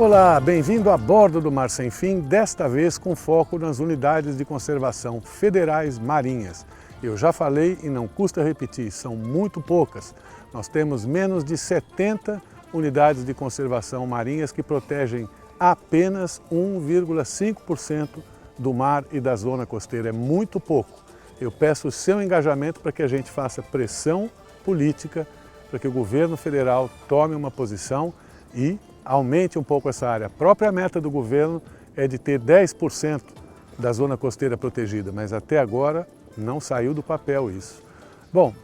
Olá, bem-vindo a bordo do Mar Sem Fim, desta vez com foco nas unidades de conservação federais marinhas. Eu já falei e não custa repetir, são muito poucas. Nós temos menos de 70 unidades de conservação marinhas que protegem apenas 1,5% do mar e da zona costeira. É muito pouco. Eu peço o seu engajamento para que a gente faça pressão política, para que o governo federal tome uma posição e aumente um pouco essa área. A própria meta do governo é de ter 10% da zona costeira protegida, mas até agora não saiu do papel isso. Bom,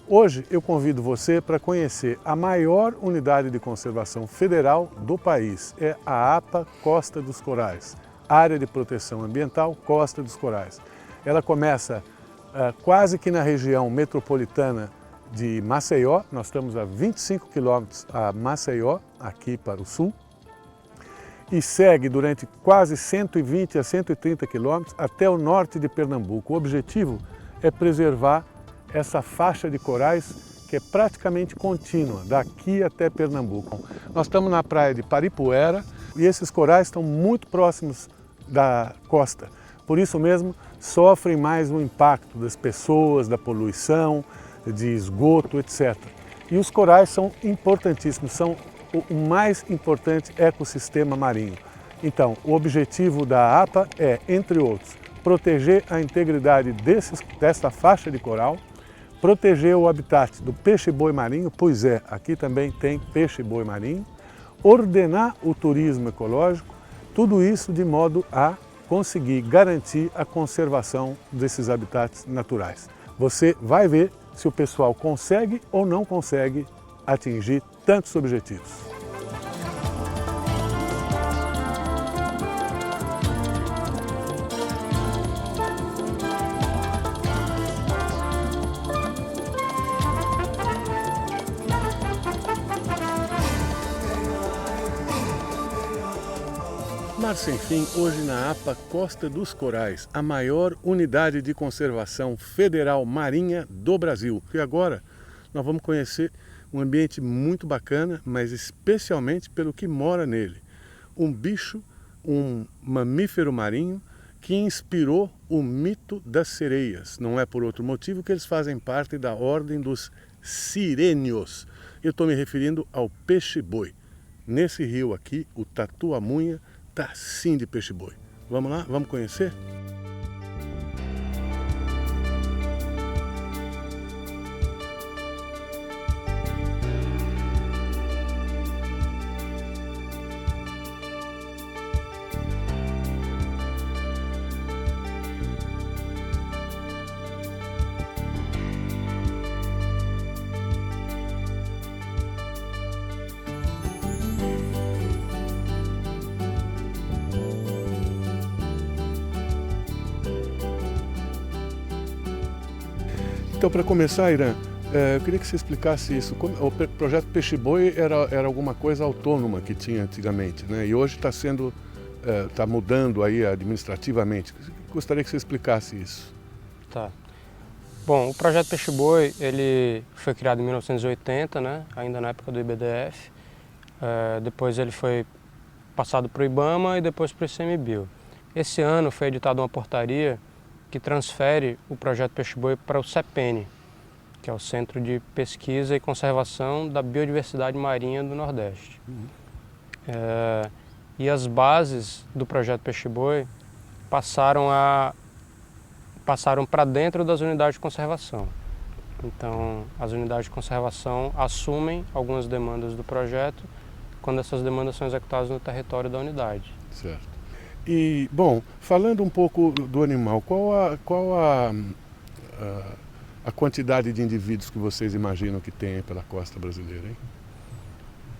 hoje eu convido você para conhecer a maior unidade de conservação federal do país. É a APA Costa dos Corais, Área de Proteção Ambiental Costa dos Corais. Ela começa quase que na região metropolitana de Maceió. Nós estamos a 25 quilômetros a Maceió, aqui para o sul, e segue durante quase 120 a 130 quilômetros até o norte de Pernambuco. O objetivo é preservar essa faixa de corais que é praticamente contínua, daqui até Pernambuco. Nós estamos na praia de Paripuera e esses corais estão muito próximos da costa. Por isso mesmo, sofrem mais o impacto das pessoas, da poluição, de esgoto, etc. E os corais são importantíssimos, são o mais importante ecossistema marinho. Então, o objetivo da APA é, entre outros, proteger a integridade desta faixa de coral, proteger o habitat do peixe-boi marinho, pois é, aqui também tem peixe-boi marinho, ordenar o turismo ecológico, tudo isso de modo a conseguir garantir a conservação desses habitats naturais. Você vai ver se o pessoal consegue ou não consegue atingir tantos objetivos. Mar Sem Fim, hoje na APA Costa dos Corais, a maior unidade de conservação federal marinha do Brasil. E agora nós vamos conhecer um ambiente muito bacana, mas especialmente pelo que mora nele. Um bicho, um mamífero marinho que inspirou o mito das sereias. Não é por outro motivo que eles fazem parte da ordem dos sirênios. Eu estou me referindo ao peixe-boi. Nesse rio aqui, o Tatuamunha, tá sim de peixe-boi. Vamos lá? Vamos conhecer? Então, para começar, Irã, eu queria que você explicasse isso. O projeto Peixe-Boi era alguma coisa autônoma que tinha antigamente, né? E hoje está mudando aí administrativamente. Gostaria que você explicasse isso. Tá. Bom, o projeto Peixe-Boi, ele foi criado em 1980, né? Ainda na época do IBDF. Depois ele foi passado para o IBAMA e depois para o ICMBio. Esse ano foi editada uma portaria que transfere o projeto Peixe-Boi para o CEPEN, que é o Centro de Pesquisa e Conservação da Biodiversidade Marinha do Nordeste. E as bases do projeto Peixe-Boi passaram para dentro das unidades de conservação. Então, as unidades de conservação assumem algumas demandas do projeto quando essas demandas são executadas no território da unidade. Certo. E, bom, falando um pouco do animal, qual a quantidade de indivíduos que vocês imaginam que tem pela costa brasileira, hein?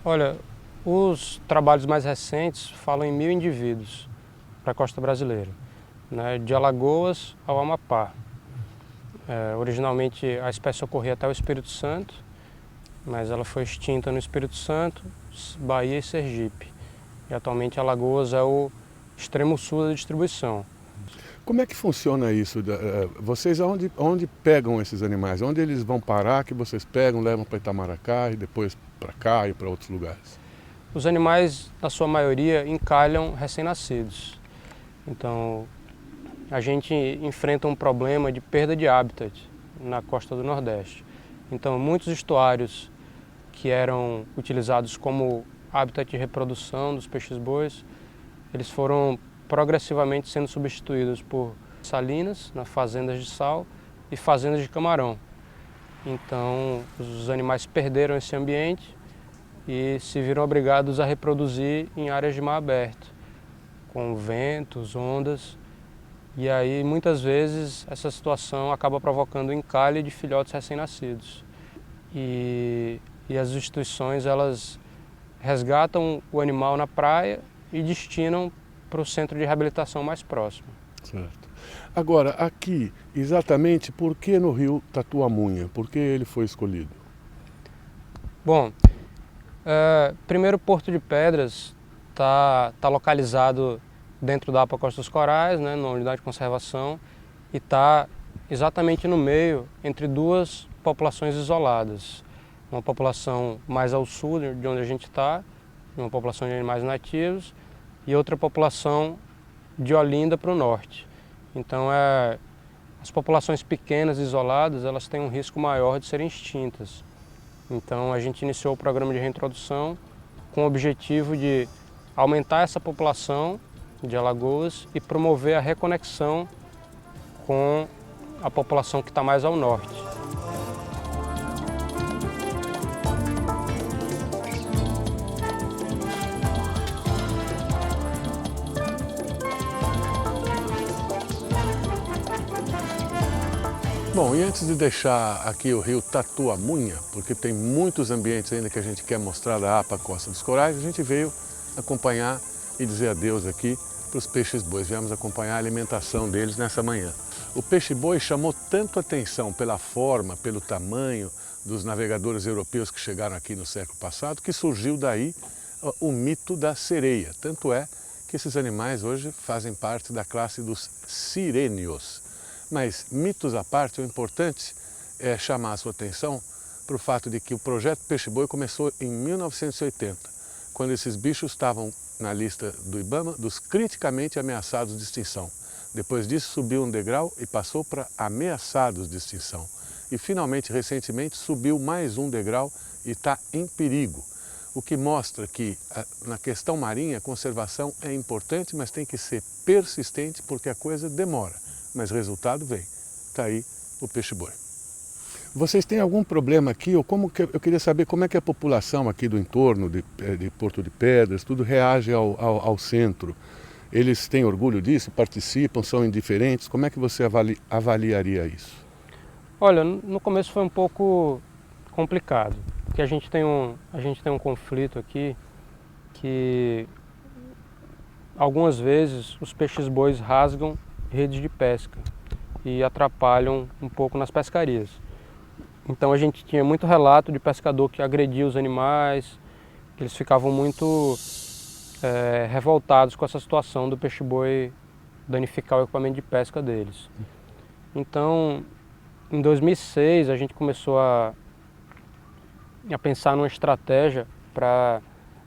Olha, os trabalhos mais recentes falam em 1.000 indivíduos para a costa brasileira, né, de Alagoas ao Amapá. Originalmente a espécie ocorria até o Espírito Santo, mas ela foi extinta no Espírito Santo, Bahia e Sergipe. E atualmente Alagoas é o extremo sul da distribuição. Como é que funciona isso? Vocês onde pegam esses animais? Onde eles vão parar que vocês pegam, levam para Itamaracá e depois para cá e para outros lugares? os animais, na sua maioria, encalham recém-nascidos. Então, a gente enfrenta um problema de perda de habitat na costa do Nordeste. Então, muitos estuários que eram utilizados como hábitat de reprodução dos peixes-bois, eles foram progressivamente sendo substituídos por salinas, nas fazendas de sal e fazendas de camarão. Então, os animais perderam esse ambiente e se viram obrigados a reproduzir em áreas de mar aberto, com ventos, ondas. E aí, muitas vezes, essa situação acaba provocando o encalhe de filhotes recém-nascidos. E as instituições, elas resgatam o animal na praia e destinam para o centro de reabilitação mais próximo. Certo. Agora, aqui, exatamente por que no rio Tatuamunha? Por que ele foi escolhido? Bom, primeiro, Porto de Pedras está localizado dentro da APA Costa dos Corais, né, na unidade de conservação, e está exatamente no meio, entre duas populações isoladas. Uma população mais ao sul, de onde a gente está, uma população de animais nativos, e outra população de Olinda para o norte. Então, as populações pequenas, isoladas, elas têm um risco maior de serem extintas. Então, a gente iniciou o programa de reintrodução com o objetivo de aumentar essa população de Alagoas e promover a reconexão com a população que está mais ao norte. Bom, e antes de deixar aqui o rio Tatuamunha, porque tem muitos ambientes ainda que a gente quer mostrar da APA Costa dos Corais, a gente veio acompanhar e dizer adeus aqui para os peixes-bois. Viemos acompanhar a alimentação deles nessa manhã. O peixe-boi chamou tanto atenção pela forma, pelo tamanho dos navegadores europeus que chegaram aqui no século passado, que surgiu daí o mito da sereia. Tanto é que esses animais hoje fazem parte da classe dos sirêneos. Mas, mitos à parte, o importante é chamar a sua atenção para o fato de que o projeto Peixe-Boi começou em 1980, quando esses bichos estavam na lista do IBAMA dos criticamente ameaçados de extinção. Depois disso, subiu um degrau e passou para ameaçados de extinção. E, finalmente, recentemente, subiu mais um degrau e está em perigo. O que mostra que, na questão marinha, a conservação é importante, mas tem que ser persistente, porque a coisa demora. Mas resultado vem. Está aí o peixe-boi. Vocês têm algum problema aqui? Ou eu queria saber como é que a população aqui do entorno de Porto de Pedras, tudo reage ao centro. Eles têm orgulho disso? Participam? São indiferentes? Como é que você avaliaria isso? Olha, no começo foi um pouco complicado, porque a gente tem um conflito aqui que algumas vezes os peixes-bois rasgam redes de pesca e atrapalham um pouco nas pescarias. Então a gente tinha muito relato de pescador que agredia os animais, que eles ficavam muito revoltados com essa situação do peixe-boi danificar o equipamento de pesca deles. Então, em 2006, a gente começou a pensar numa estratégia para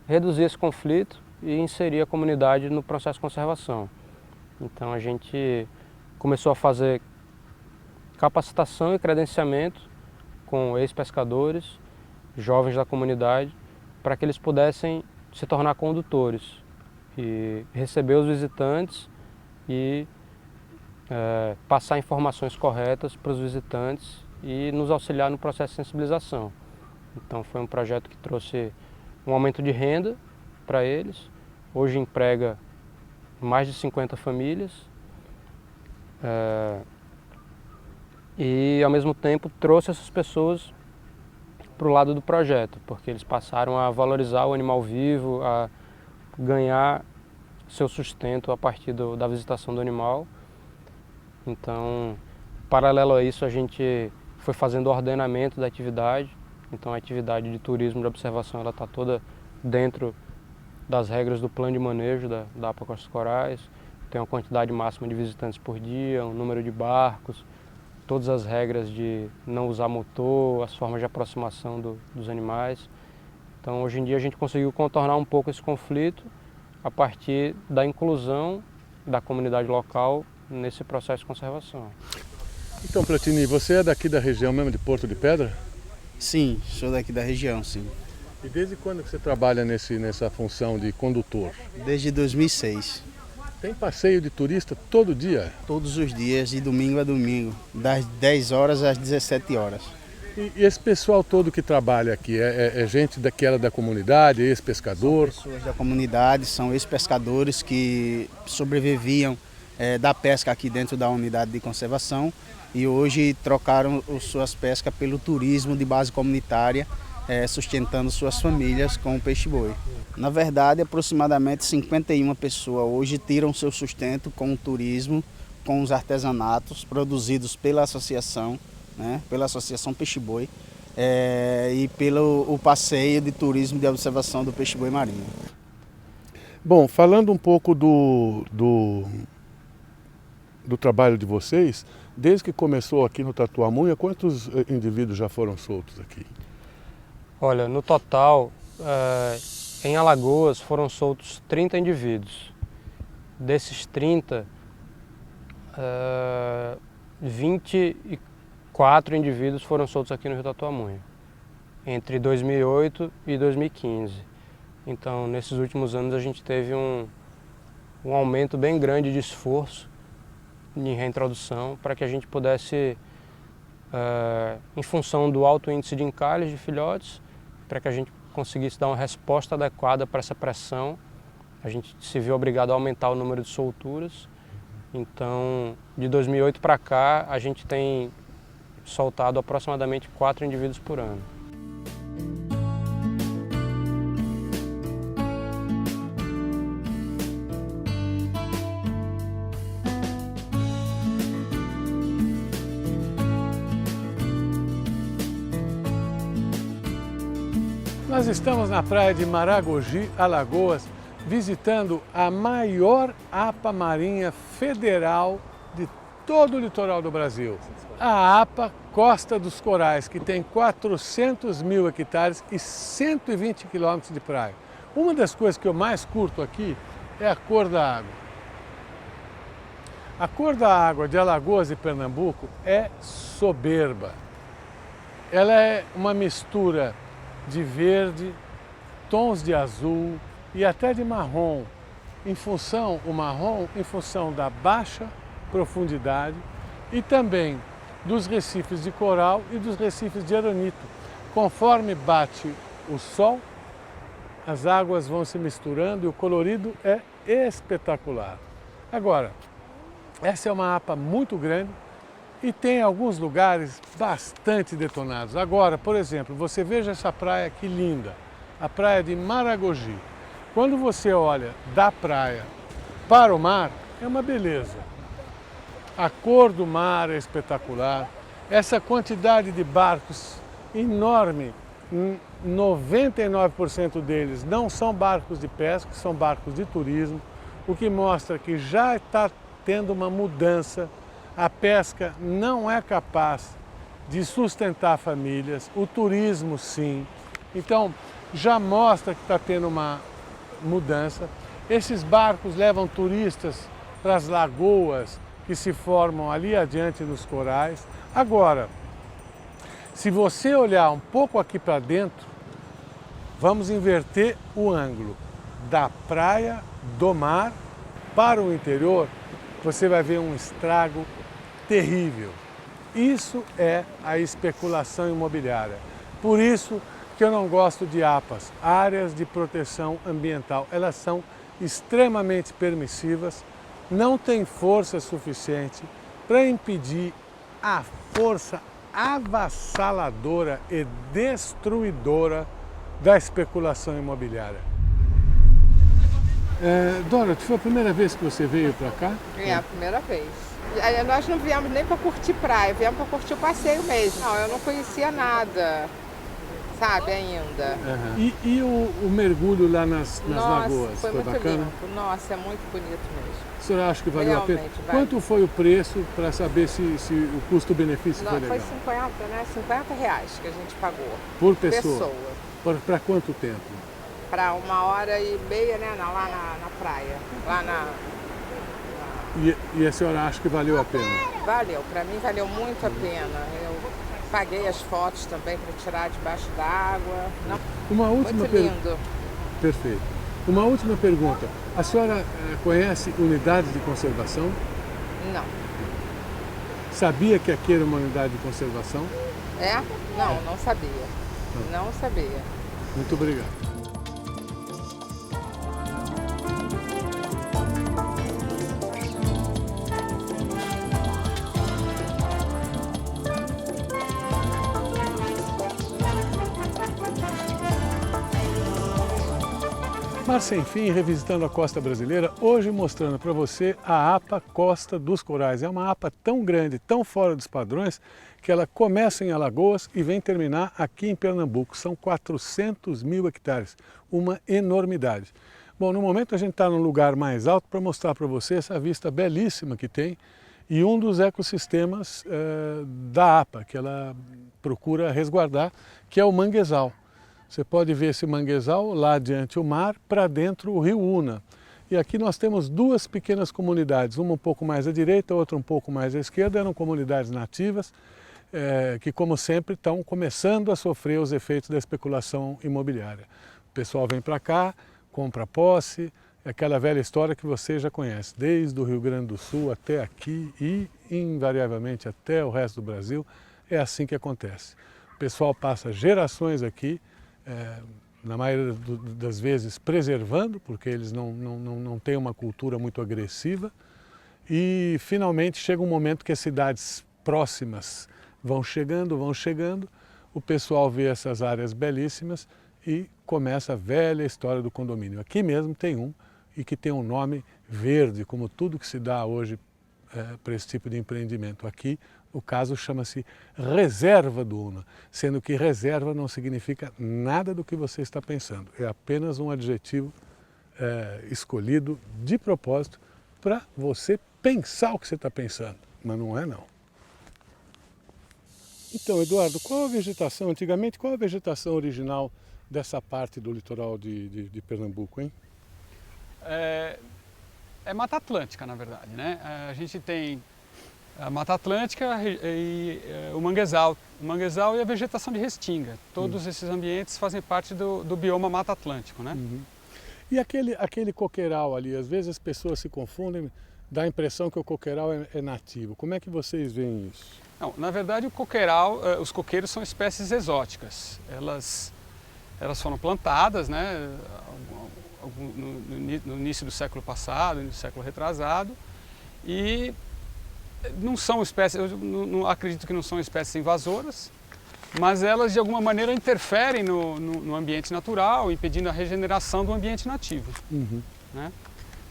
reduzir esse conflito e inserir a comunidade no processo de conservação. Então a gente começou a fazer capacitação e credenciamento com ex-pescadores, jovens da comunidade, para que eles pudessem se tornar condutores e receber os visitantes e passar informações corretas para os visitantes e nos auxiliar no processo de sensibilização. Então foi um projeto que trouxe um aumento de renda para eles. Hoje emprega mais de 50 famílias e, ao mesmo tempo, trouxe essas pessoas para o lado do projeto, porque eles passaram a valorizar o animal vivo, a ganhar seu sustento a partir da visitação do animal. Então, paralelo a isso, a gente foi fazendo o ordenamento da atividade. Então, a atividade de turismo de observação está toda dentro das regras do plano de manejo da APA Costa dos Corais. Tem uma quantidade máxima de visitantes por dia, um número de barcos, todas as regras de não usar motor, as formas de aproximação dos animais. Então, hoje em dia, a gente conseguiu contornar um pouco esse conflito a partir da inclusão da comunidade local nesse processo de conservação. Então, Platini, você é daqui da região mesmo de Porto de Pedra? Sim, sou daqui da região, sim. E desde quando que você trabalha nessa função de condutor? Desde 2006. Tem passeio de turista todo dia? Todos os dias, de domingo a domingo, das 10 horas às 17 horas. E esse pessoal todo que trabalha aqui, é gente que era da comunidade, ex-pescador? São pessoas da comunidade, são ex-pescadores que sobreviviam da pesca aqui dentro da unidade de conservação e hoje trocaram suas pescas pelo turismo de base comunitária, sustentando suas famílias com o peixe-boi. Na verdade, aproximadamente 51 pessoas hoje tiram seu sustento com o turismo, com os artesanatos produzidos pela associação, né, pela Associação Peixe-Boi e pelo passeio de turismo de observação do peixe-boi marinho. Bom, falando um pouco do trabalho de vocês, desde que começou aqui no Tatuamunha, quantos indivíduos já foram soltos aqui? Olha, no total, em Alagoas foram soltos 30 indivíduos. Desses 30, 24 indivíduos foram soltos aqui no Rio Tatuamunha, entre 2008 e 2015. Então, nesses últimos anos, a gente teve um aumento bem grande de esforço em reintrodução para que a gente pudesse, em função do alto índice de encalhes de filhotes, para que a gente conseguisse dar uma resposta adequada para essa pressão, a gente se viu obrigado a aumentar o número de solturas. Então, de 2008 para cá, a gente tem soltado aproximadamente 4 indivíduos por ano. Nós estamos na praia de Maragogi, Alagoas, visitando a maior APA marinha federal de todo o litoral do Brasil. A APA Costa dos Corais, que tem 400 mil hectares e 120 quilômetros de praia. Uma das coisas que eu mais curto aqui é a cor da água. A cor da água de Alagoas e Pernambuco é soberba. Ela é uma mistura de verde, tons de azul e até de marrom, o marrom em função da baixa profundidade e também dos recifes de coral e dos recifes de arenito. Conforme bate o sol, as águas vão se misturando e o colorido é espetacular. Agora, essa é uma APA muito grande e tem alguns lugares bastante detonados. Agora, por exemplo, você veja essa praia que linda, a praia de Maragogi. Quando você olha da praia para o mar, é uma beleza. A cor do mar é espetacular, essa quantidade de barcos enorme, 99% deles não são barcos de pesca, são barcos de turismo, o que mostra que já está tendo uma mudança. A pesca não é capaz de sustentar famílias, o turismo sim. Então, já mostra que está tendo uma mudança. Esses barcos levam turistas para as lagoas que se formam ali adiante nos corais. Agora, se você olhar um pouco aqui para dentro, vamos inverter o ângulo da praia, do mar, para o interior, você vai ver um estrago terrível. Isso é a especulação imobiliária. Por isso que eu não gosto de APAs, áreas de proteção ambiental. Elas são extremamente permissivas, não têm força suficiente para impedir a força avassaladora e destruidora da especulação imobiliária. Dorothy, foi a primeira vez que você veio para cá? É a primeira vez. Nós não viemos nem para curtir praia, viemos para curtir o passeio mesmo. Não, eu não conhecia nada. sabe, ainda. E o mergulho lá nas lagoas? Foi muito bacana? limpo. Nossa, é muito bonito mesmo. O senhor acha que valeu a pena? Realmente, vale. Quanto foi o preço para saber se o custo-benefício foi legal? Foi 50, né? R$50 que a gente pagou. Por pessoa? Para quanto tempo? Para 1h30, né? Lá na praia. Lá E a senhora acha que valeu a pena? Valeu, para mim valeu muito a pena. Eu paguei as fotos também para tirar debaixo d'água. Uma última muito lindo. Perfeito. Uma última pergunta. A senhora conhece unidades de conservação? Não. Sabia que aqui era uma unidade de conservação? É? Não, não sabia. Não sabia. Muito obrigado. Mar Sem Fim, revisitando a costa brasileira, hoje mostrando para você a APA Costa dos Corais. É uma APA tão grande, tão fora dos padrões, que ela começa em Alagoas e vem terminar aqui em Pernambuco. São 400 mil hectares, uma enormidade. Bom, no momento a gente está num lugar mais alto para mostrar para você essa vista belíssima que tem e um dos ecossistemas da APA, que ela procura resguardar, que é o manguezal. Você pode ver esse manguezal lá adiante o mar, para dentro o rio Una. E aqui nós temos duas pequenas comunidades, uma um pouco mais à direita, outra um pouco mais à esquerda, eram comunidades nativas, que como sempre estão começando a sofrer os efeitos da especulação imobiliária. O pessoal vem para cá, compra posse, é aquela velha história que você já conhece, desde o Rio Grande do Sul até aqui e invariavelmente até o resto do Brasil, é assim que acontece. O pessoal passa gerações aqui, na maioria das vezes preservando, porque eles não têm uma cultura muito agressiva, e finalmente chega um momento que as cidades próximas vão chegando, o pessoal vê essas áreas belíssimas e começa a velha história do condomínio. Aqui mesmo tem um, e que tem um nome verde, como tudo que se dá hoje para esse tipo de empreendimento. Aqui o caso chama-se reserva do Una, sendo que reserva não significa nada do que você está pensando. É apenas um adjetivo escolhido de propósito para você pensar o que você está pensando, mas não é não. Então, Eduardo, qual a vegetação, antigamente, qual a vegetação original dessa parte do litoral de Pernambuco, hein? É Mata Atlântica, na verdade, né? A gente tem a Mata Atlântica e o manguezal e a vegetação de restinga. Todos esses ambientes fazem parte do bioma Mata Atlântico, né? E aquele coqueiral ali, às vezes as pessoas se confundem, dá a impressão que o coqueiral é nativo. Como é que vocês veem isso? Não, na verdade o coqueiral, os coqueiros são espécies exóticas. Elas foram plantadas, né, no início do século passado, no século retrasado, e não são espécies, eu não acredito que não são espécies invasoras, mas elas de alguma maneira interferem no ambiente natural, impedindo a regeneração do ambiente nativo. Né?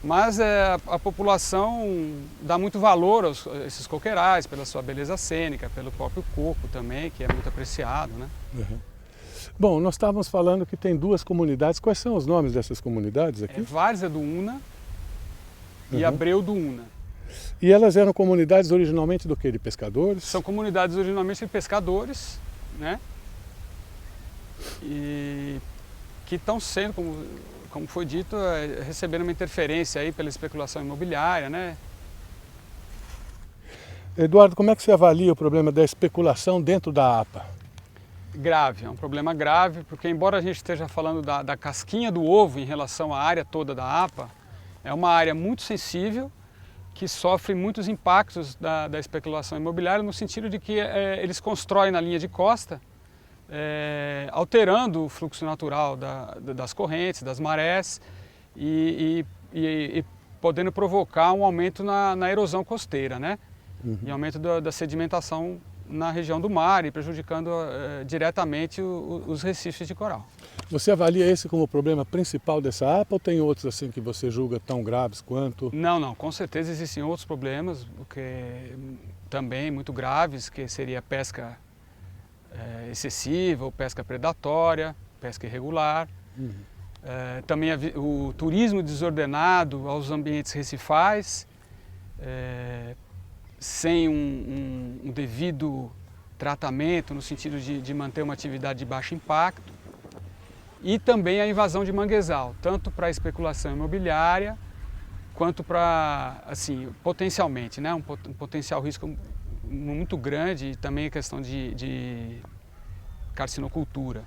Mas a população dá muito valor a esses coqueirais, pela sua beleza cênica, pelo próprio coco também, que é muito apreciado. Né? Bom, nós estávamos falando que tem duas comunidades. Quais são os nomes dessas comunidades aqui? Várzea do Una e Abreu do Una. E elas eram comunidades originalmente do quê? De pescadores? São comunidades originalmente de pescadores, né? E que estão sendo, como foi dito, recebendo uma interferência aí pela especulação imobiliária, né? Eduardo, como é que você avalia o problema da especulação dentro da APA? Grave, é um problema grave, porque embora a gente esteja falando da casquinha do ovo em relação à área toda da APA, é uma área muito sensível, que sofre muitos impactos da especulação imobiliária, no sentido de que eles constroem na linha de costa, alterando o fluxo natural das correntes, das marés, e podendo provocar um aumento na erosão costeira, né? E aumento da sedimentação na região do mar e prejudicando diretamente os recifes de coral. Você avalia esse como o problema principal dessa APA ou tem outros assim que você julga tão graves quanto? Não, com certeza existem outros problemas, também muito graves, que seria a pesca excessiva ou pesca predatória, pesca irregular. Também o turismo desordenado aos ambientes recifais, sem um devido tratamento no sentido de manter uma atividade de baixo impacto. E também a invasão de manguezal, tanto para especulação imobiliária, quanto para, assim, potencialmente, né, um potencial risco muito grande, e também a questão de carcinocultura.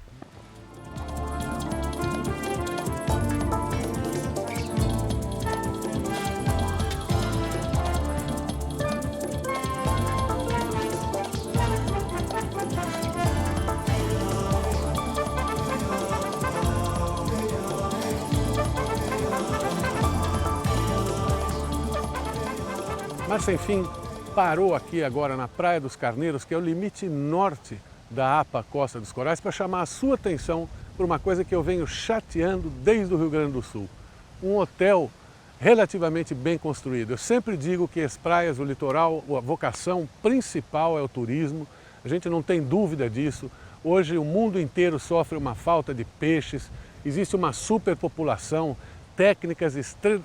Mar Sem Fim parou aqui agora na Praia dos Carneiros, que é o limite norte da APA Costa dos Corais, para chamar a sua atenção por uma coisa que eu venho chateando desde o Rio Grande do Sul. Um hotel relativamente bem construído. Eu sempre digo que as praias, o litoral, a vocação principal é o turismo, a gente não tem dúvida disso. Hoje o mundo inteiro sofre uma falta de peixes, existe uma superpopulação, técnicas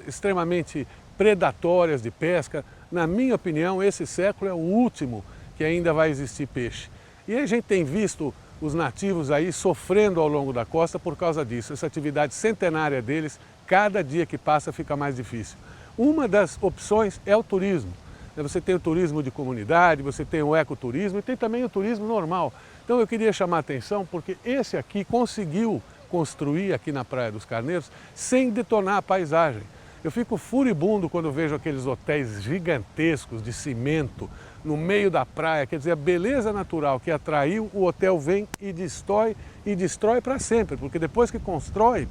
extremamente predatórias de pesca. Na minha opinião, esse século é o último que ainda vai existir peixe. E a gente tem visto os nativos aí sofrendo ao longo da costa por causa disso. Essa atividade centenária deles, cada dia que passa fica mais difícil. Uma das opções é o turismo. Você tem o turismo de comunidade, você tem o ecoturismo e tem também o turismo normal. Então eu queria chamar a atenção porque esse aqui conseguiu construir aqui na Praia dos Carneiros sem detonar a paisagem. Eu fico furibundo quando vejo aqueles hotéis gigantescos de cimento no meio da praia, quer dizer, a beleza natural que atraiu, o hotel vem e destrói para sempre, porque depois que constrói,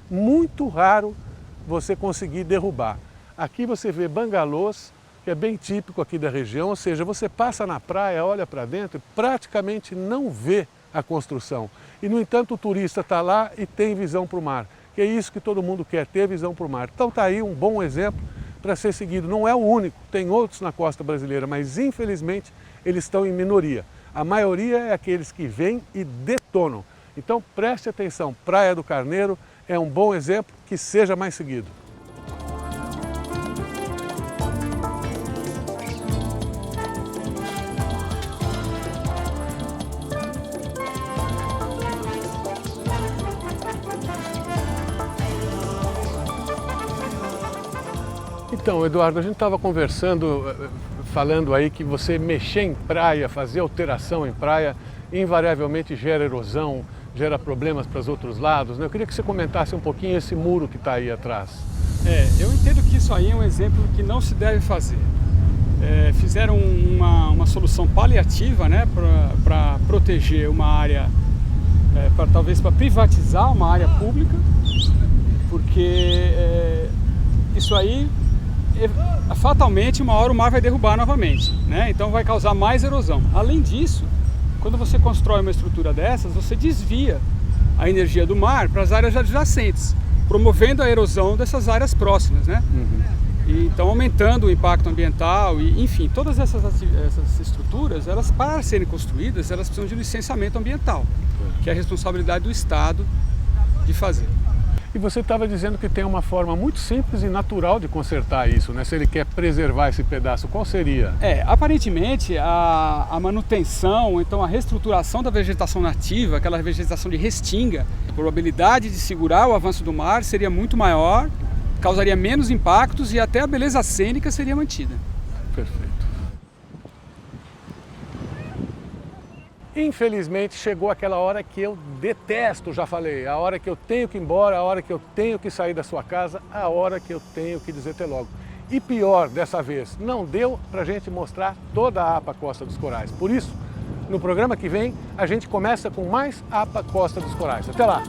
muito raro você conseguir derrubar. Aqui você vê bangalôs, que é bem típico aqui da região, ou seja, você passa na praia, olha para dentro e praticamente não vê a construção. E, no entanto, o turista está lá e tem visão para o mar. Que é isso que todo mundo quer, ter visão para o mar. Então está aí um bom exemplo para ser seguido. Não é o único, tem outros na costa brasileira, mas infelizmente eles estão em minoria. A maioria é aqueles que vêm e detonam. Então preste atenção, Praia do Carneiro é um bom exemplo, que seja mais seguido. Então, Eduardo, a gente estava conversando, falando aí que você mexer em praia, fazer alteração em praia, invariavelmente gera erosão, gera problemas para os outros lados, né? Eu queria que você comentasse um pouquinho esse muro que está aí atrás. Eu entendo que isso aí é um exemplo que não se deve fazer. Fizeram uma solução paliativa, né, para proteger uma área, talvez para privatizar uma área pública, porque isso aí fatalmente uma hora o mar vai derrubar novamente, né? Então vai causar mais erosão. Além disso, quando você constrói uma estrutura dessas, você desvia a energia do mar para as áreas adjacentes, promovendo a erosão dessas áreas próximas, né? E então aumentando o impacto ambiental e, enfim, todas essas estruturas, elas, para serem construídas, elas precisam de licenciamento ambiental, que é a responsabilidade do Estado de fazer. E você estava dizendo que tem uma forma muito simples e natural de consertar isso, né? Se ele quer preservar esse pedaço, qual seria? Aparentemente a manutenção, então a reestruturação da vegetação nativa, aquela vegetação de restinga, a probabilidade de segurar o avanço do mar seria muito maior, causaria menos impactos e até a beleza cênica seria mantida. Perfeito. Infelizmente chegou aquela hora que eu detesto, já falei, a hora que eu tenho que ir embora, a hora que eu tenho que sair da sua casa, a hora que eu tenho que dizer até logo. E pior, dessa vez, não deu para a gente mostrar toda a APA Costa dos Corais. Por isso, no programa que vem, a gente começa com mais APA Costa dos Corais. Até lá!